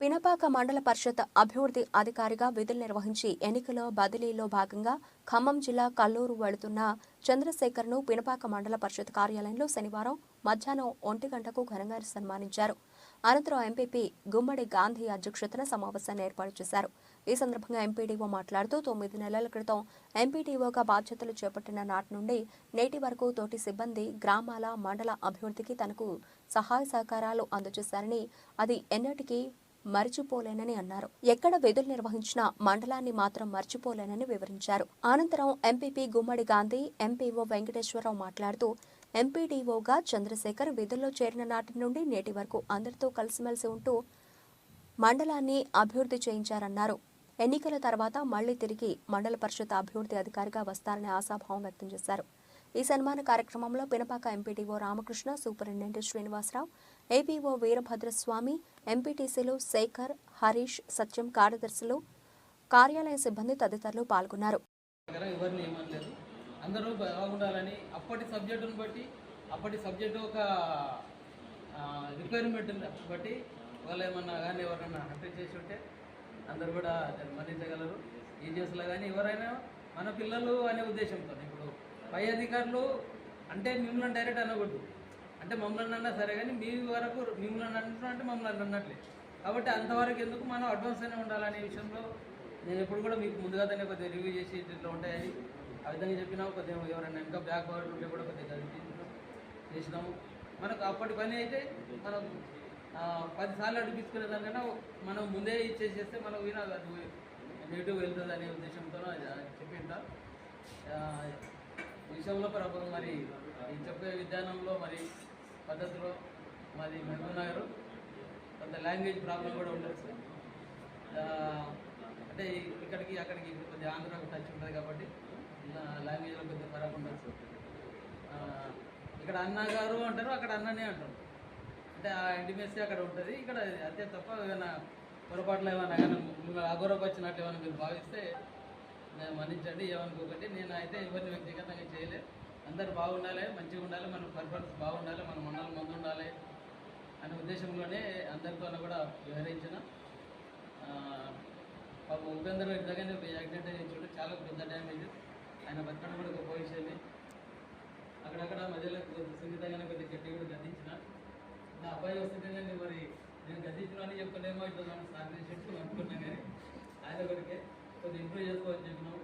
పినపాక మండల పరిషత్ అభివృద్ధి అధికారిగా విధులు నిర్వహించి ఎన్నికల బదిలీలో భాగంగా ఖమ్మం జిల్లా కల్లూరు వెళుతున్న చంద్రశేఖర్ను పినపాక మండల పరిషత్ కార్యాలయంలో శనివారం మధ్యాహ్నం 1 గంటకు ఘనంగా సన్మానించారు. అనంతరం ఎంపీపీ గుమ్మడి గాంధీ అధ్యక్షతన సమావేశాన్ని ఏర్పాటు చేశారు. ఈ సందర్భంగా ఎంపీడీఓ మాట్లాడుతూ 9 నెలల క్రితం ఎంపీడీఓగా బాధ్యతలు చేపట్టిన నాటి నుండి నేటి వరకు తోటి సిబ్బంది గ్రామాల మండల అభివృద్ధికి తనకు సహాయ సహకారాలు అందజేశారని అది ఎన్నటికీ మరిచిపోలేనని అన్నారు. ఎక్కడ విధులు నిర్వహించినా మండలాన్ని మాత్రం మర్చిపోలేనని వివరించారు. అనంతరం ఎంపీపీ గుమ్మడి గాంధీ, ఎంపీఓ వెంకటేశ్వరరావు మాట్లాడుతూ ఎంపీడీఓగా చంద్రశేఖర్ విధుల్లో చేరిన నాటి నుండి నేటి వరకు అందరితో కలిసిమెలిసి ఉంటూ మండలాన్ని అభివృద్ధి చేయించారన్నారు. ఎన్నికల తర్వాత మళ్లీ తిరిగి మండల పరిషత్ అభివృద్ధి అధికారిగా వస్తారనే ఆశాభావం వ్యక్తం చేశారు. ఈ సన్మాన కార్యక్రమంలో Pinapaka MPDO Ramakrishna, superintendent Srinivasarao, APO Veerabhadraswamy, ఎంపీటీసీలు శేఖర్, హరీష్, సత్యం, కార్యదర్శులు, కార్యాలయ సిబ్బంది తదితరులు పాల్గొన్నారు. అందరూ బాగుండాలని అప్పటి సబ్జెక్టును బట్టి అప్పటి సబ్జెక్టు ఒక రిక్వైర్మెంట్ బట్టి వాళ్ళు ఏమన్నా కానీ ఎవరైనా హత్య చేసి ఉంటే అందరూ కూడా మన్నించగలరు. ఈజీఎస్లో కానీ ఎవరైనా మన పిల్లలు అనే ఉద్దేశంతో ఇప్పుడు పై అధికారులు అంటే మిమ్మల్ని డైరెక్ట్ అనకూడదు, అంటే మమ్మల్ని అన్నా సరే కానీ మీ వరకు మిమ్మల్ని అంటున్నా అంటే మమ్మల్ని అన్నట్లే. కాబట్టి అంతవరకు ఎందుకు మనం అడ్వాన్స్ అయినా ఉండాలనే విషయంలో నేను ఎప్పుడు కూడా మీకు ముందుగానే కొద్దిగా రివ్యూ చేసి ఇట్లా ఉంటాయని ఆ విధంగా చెప్పినా కొద్దిగా ఎవరైనా ఇంకా బ్యాక్వర్డ్ ఉంటే కూడా కొద్దిగా చేసినాము. మనకు అప్పటి పని అయితే మనం 10 సార్లు అడిపించుకునే దానికన్నా మనం ముందే ఇచ్చేసేస్తే మనకు వినా అది నెగిటివ్ వెళ్తుంది అనే ఉద్దేశంతో చెప్పిందా విషయంలో ప్రభావం మరి ఈ చెప్పే విధానంలో మరి పద్ధతిలో మరి మహబూబ్నగర్ కొంత లాంగ్వేజ్ ప్రాబ్లం కూడా ఉండొచ్చు. అంటే ఇక్కడికి అక్కడికి కొద్దిగా ఆంధ్రాకు టచ్ ఉంటుంది కాబట్టి లాంగ్వేజ్లో కొద్దిగా ఫరక్ ఉండొచ్చు. ఇక్కడ అన్నగారు అంటారు, అక్కడ అన్ననే అంటారు. అంటే ఆ ఇంటిమేసీ అక్కడ ఉంటుంది, ఇక్కడ అంతే తప్ప ఏమైనా పొరపాట్లు ఏమైనా కానీ మిమ్మల్ని అగౌరవపరిచినట్లు ఏమైనా మీరు భావిస్తే నేను మన్నించండి, ఏమనుకోకండి. నేను అయితే ఎవరిని వ్యక్తిగతంగా చేయలేదు. అందరు బాగుండాలి, మంచిగా ఉండాలి, మన పర్ఫార్మెన్స్ బాగుండాలి, మన మండలం ముందు ఉండాలి అనే ఉద్దేశంలోనే అందరితో కూడా వివరించిన. పాప ఉపేంద్ర ఇంతగానే యాక్సిడెంట్ చేయించుకుంటే చాలా పెద్ద డ్యామేజ్. ఆయన బతకడం కూడా ఒక విషయమే. అక్కడక్కడ మధ్యలో సున్నితంగానే కొద్దిగా గట్టి కూడా గద్దించిన. నా అబ్బాయి వస్తుంటే మరి నేను గద్దించిన అని చెప్తానేమో ఇట్లా సార్ చేసి అనుకున్నాం, కానీ ఆయన కొడికే కొద్దిగా ఇంప్రూవ్ చేసుకోవచ్చు చెప్పినాము.